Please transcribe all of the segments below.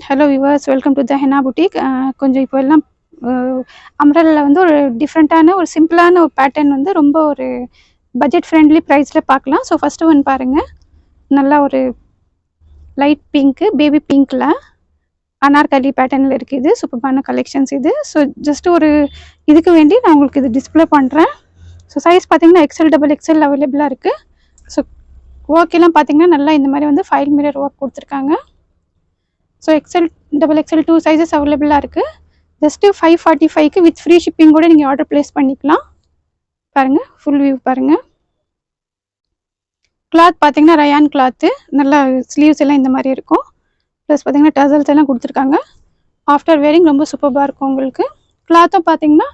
Hello viewers, welcome to the henna boutique. கொஞ்சம் இப்போ எல்லாம் அம்ப்ரெல்லாவில் வந்து ஒரு டிஃப்ரெண்ட்டான ஒரு சிம்பிளான ஒரு பேட்டர்ன் வந்து ரொம்ப ஒரு பட்ஜெட் ஃப்ரெண்ட்லி ப்ரைஸில் பார்க்கலாம். ஸோ ஃபஸ்ட்டு ஒன் பாருங்கள், நல்லா ஒரு லைட் பிங்க்கு பேபி பிங்க்கில் அனார்கலி பேட்டர்னில் இருக்குது. இது சூப்பரான கலெக்ஷன்ஸ் இது. ஸோ ஜஸ்ட் ஒரு இதுக்கு வேண்டி நான் உங்களுக்கு இது டிஸ்பிளே பண்ணுறேன். ஸோ சைஸ் பார்த்தீங்கன்னா எக்ஸல் டபுள் எக்ஸல் அவைலபிளாக இருக்குது. ஸோ ஒர்க்கெல்லாம் பார்த்தீங்கன்னா நல்லா இந்த மாதிரி வந்து ஃபைல் மிரர் ஒர்க் கொடுத்துருக்காங்க. So XL double XL 2 sizes அவைலபிளாக இருக்குது. ஜஸ்ட்டு 545க்கு வித் ஃப்ரீ ஷிப்பிங் கூட நீங்கள் ஆர்டர் ப்ளேஸ் பண்ணிக்கலாம். பாருங்கள், ஃபுல் வியூ பாருங்கள். கிளாத் பார்த்தீங்கன்னா ரயான் கிளாத்து, நல்லா ஸ்லீவ்ஸ் எல்லாம் இந்த மாதிரி இருக்கும். ப்ளஸ் பார்த்தீங்கன்னா டசல்ஸ் எல்லாம் கொடுத்துருக்காங்க. ஆஃப்டர் வேரிங் ரொம்ப சூப்பராக இருக்கும் உங்களுக்கு. கிளாத்தும் பார்த்தீங்கன்னா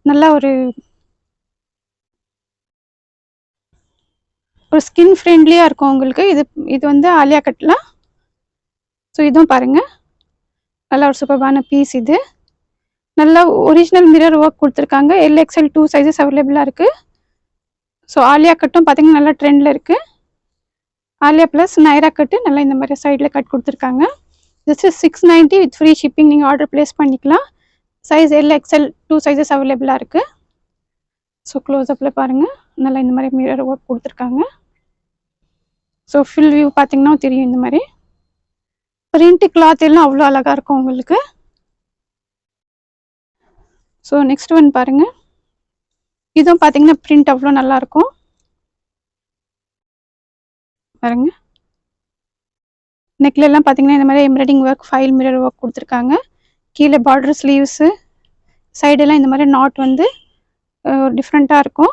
நல்லா ஒரு ஸ்கின் ஃப்ரெண்ட்லியாக இருக்கும் உங்களுக்கு. இது வந்து ஆலியா கட்டில். ஸோ இதுவும் பாருங்கள், நல்லா ஒரு சூப்பரான பீஸ். இது நல்லா ஒரிஜினல் மிரர் ஒர்க் கொடுத்துருக்காங்க. எல்எக்ஸ்எல் 2 சைஸஸ் அவைலபிளாக இருக்குது. ஸோ ஆலியா கட்டும் பார்த்தீங்கன்னா நல்லா ட்ரெண்டில் இருக்குது. ஆலியா ப்ளஸ் நைரா கட்டு நல்லா இந்த மாதிரி சைடில் கட் கொடுத்துருக்காங்க. ஜஸ்ட் 690 வித் ஃப்ரீ ஷிப்பிங் நீங்கள் ஆர்டர் ப்ளேஸ் பண்ணிக்கலாம். சைஸ் எல்எக்ஸ்எல் 2 சைஸஸ் அவைலபிளாக இருக்குது. ஸோ க்ளோஸ்அப்பில் பாருங்கள், நல்லா இந்த மாதிரி மிரர் ஒர்க் கொடுத்துருக்காங்க. ஸோ ஃபுல் வியூ பார்த்தீங்கன்னா தெரியும். இந்த மாதிரி பிரிண்ட் கிளாத் எல்லாம் அவ்வளோ அழகாக இருக்கும் உங்களுக்கு. ஸோ நெக்ஸ்ட் ஒன் பாருங்கள், இதுவும் பார்த்தீங்கன்னா பிரிண்ட் அவ்வளோ நல்லாயிருக்கும் பாருங்க. நெக்லெல்லாம் பார்த்தீங்கன்னா இந்த மாதிரி embroidery work fine mirror work கொடுத்துருக்காங்க. கீழே பார்டர் ஸ்லீவ்ஸு சைடெல்லாம் இந்த மாதிரி நாட் வந்து டிஃப்ரெண்ட்டாக இருக்கும்.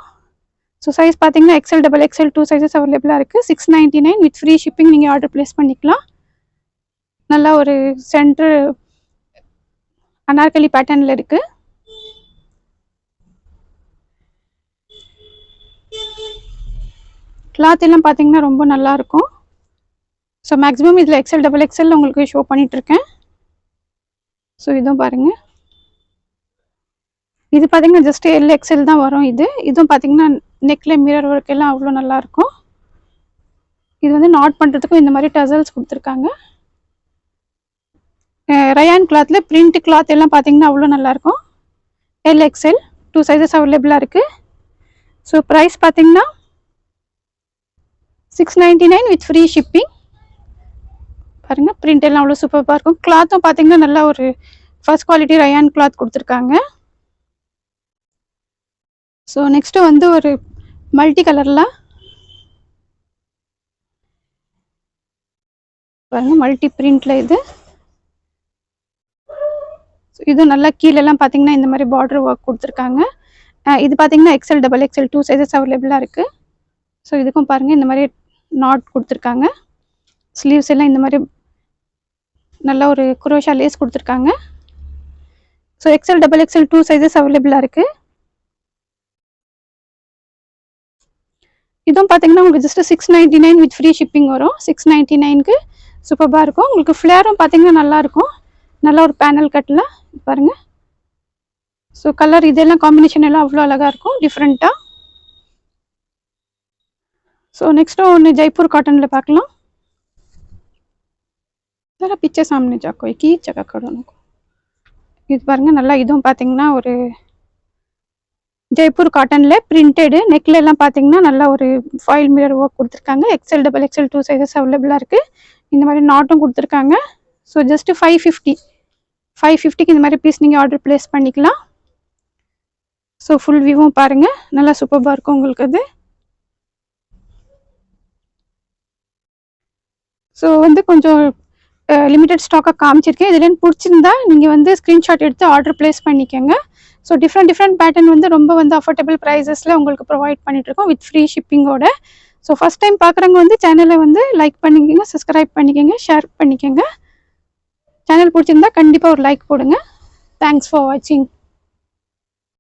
ஸோ சைஸ் பார்த்தீங்கன்னா எக்ஸல் டபுள் எக்ஸல் 2 சைஸஸ் அவைலபிளாக இருக்குது. 699 வித் ஃப்ரீ ஷிப்பிங் நீங்கள் ஆர்டர் ப்ளேஸ் பண்ணிக்கலாம். நல்லா ஒரு சென்டர் அனார்கலி பேட்டர்னில் இருக்குது. கிளாத் எல்லாம் பார்த்தீங்கன்னா ரொம்ப நல்லாயிருக்கும். ஸோ மேக்ஸிமம் இதில் எக்ஸல் டபுள் எக்ஸல் உங்களுக்கு ஷோ பண்ணிகிட்ருக்கேன். ஸோ இதுவும் பாருங்கள், இது பார்த்தீங்கன்னா ஜஸ்ட் எல்எக்ஸல் தான் வரும். இதுவும் பார்த்தீங்கன்னா நெக்கில் மிரர் ஒர்க் எல்லாம் அவ்வளோ நல்லாயிருக்கும். இது வந்து நாட் பண்ணுறதுக்கும் இந்த மாதிரி டசல்ஸ் கொடுத்துருக்காங்க. ரயான் கிளாத்தில் பிரிண்ட் கிளாத் எல்லாம் பார்த்தீங்கன்னா அவ்வளோ நல்லாயிருக்கும். எல்எக்ஸ்எல் 2 சைஸஸ் அவைலபிளாக இருக்குது. ஸோ ப்ரைஸ் பார்த்தீங்கன்னா 699 வித் ஃப்ரீ ஷிப்பிங். பாருங்கள், பிரிண்ட் எல்லாம் அவ்வளோ சூப்பராக இருக்கும். கிளாத்தும் பார்த்தீங்கன்னா நல்லா ஒரு ஃபர்ஸ்ட் குவாலிட்டி ரயான் கிளாத் கொடுத்துருக்காங்க. ஸோ நெக்ஸ்ட்டு வந்து ஒரு மல்டி கலரில் பாருங்கள், மல்டி பிரிண்டில் இது நல்லா கீழெல்லாம் பார்த்தீங்கன்னா இந்த மாதிரி பார்டர் ஒர்க் கொடுத்துருக்காங்க. இது பார்த்தீங்கன்னா எக்ஸல் டபுள் எக்ஸல் 2 சைஸஸ் அவைலபிளாக இருக்குது. ஸோ இதுக்கும் பாருங்கள் இந்த மாதிரி நாட் கொடுத்துருக்காங்க. ஸ்லீவ்ஸ் எல்லாம் இந்த மாதிரி நல்லா ஒரு குரோஷா லேஸ் கொடுத்துருக்காங்க. So XL double XL 2 sizes அவைலபிளாக இருக்குது. இதுவும் பார்த்தீங்கன்னா உங்களுக்கு ஜஸ்ட் 699 வித் ஃப்ரீ ஷிப்பிங் வரும். 699க்கு சூப்பராக இருக்கும் உங்களுக்கு. ஃப்ளேரும் பார்த்தீங்கன்னா நல்லாயிருக்கும். நல்லா ஒரு பேனல் கட்டில் பாருங்கள். ஸோ கலர் இதெல்லாம் காம்பினேஷன் எல்லாம் அவ்வளோ அழகாக இருக்கும் டிஃப்ரெண்ட்டாக. ஸோ நெக்ஸ்ட்டு ஒன்று ஜெய்ப்பூர் காட்டனில் பார்க்கலாம். ज़रा पीछे सामने जा कोई की जगह खड़ो नको. இது பாருங்கள், நல்லா இதுவும் பார்த்தீங்கன்னா ஒரு ஜெய்ப்பூர் காட்டனில் பிரிண்டடு. நெக்கில் எல்லாம் பார்த்தீங்கன்னா நல்லா ஒரு ஃபாயில் மிரர் ஒர்க் கொடுத்துருக்காங்க. எக்ஸல் டபுள் எக்ஸல் 2 சைஸஸ் அவைலபிளாக இருக்குது. இந்த மாதிரி நாட்டும் கொடுத்துருக்காங்க. ஸோ ஜஸ்ட்டு 550க்கு இந்த மாதிரி பீஸ் நீங்கள் ஆர்டர் ப்ளேஸ் பண்ணிக்கலாம். ஸோ ஃபுல் வியூவும் பாருங்கள், நல்லா சூப்பராக இருக்கும் உங்களுக்கு. அது ஸோ வந்து கொஞ்சம் லிமிடெட் ஸ்டாக்காக காமிச்சிருக்கேன். இதுலேருந்து பிடிச்சிருந்தா நீங்கள் வந்து ஸ்க்ரீன்ஷாட் எடுத்து ஆர்டர் ப்ளேஸ் பண்ணிக்கோங்க. ஸோ டிஃப்ரெண்ட் பேட்டர்ன் வந்து ரொம்ப வந்து அஃபோர்டபுள் ப்ரைஸஸில் உங்களுக்கு ப்ரொவைட் பண்ணிகிட்ருக்கோம் வித் ஃப்ரீ ஷிப்பிங்கோட. ஸோ ஃபஸ்ட் டைம் பார்க்குறவங்க வந்து சேனலை வந்து லைக் பண்ணிக்கோங்க, சப்ஸ்கிரைப் பண்ணிக்கோங்க, ஷேர் பண்ணிக்கோங்க. சேனல் பிடிச்சிருந்தா கண்டிப்பாக ஒரு லைக் போடுங்க. தேங்க்ஸ் ஃபார் வாட்சிங்.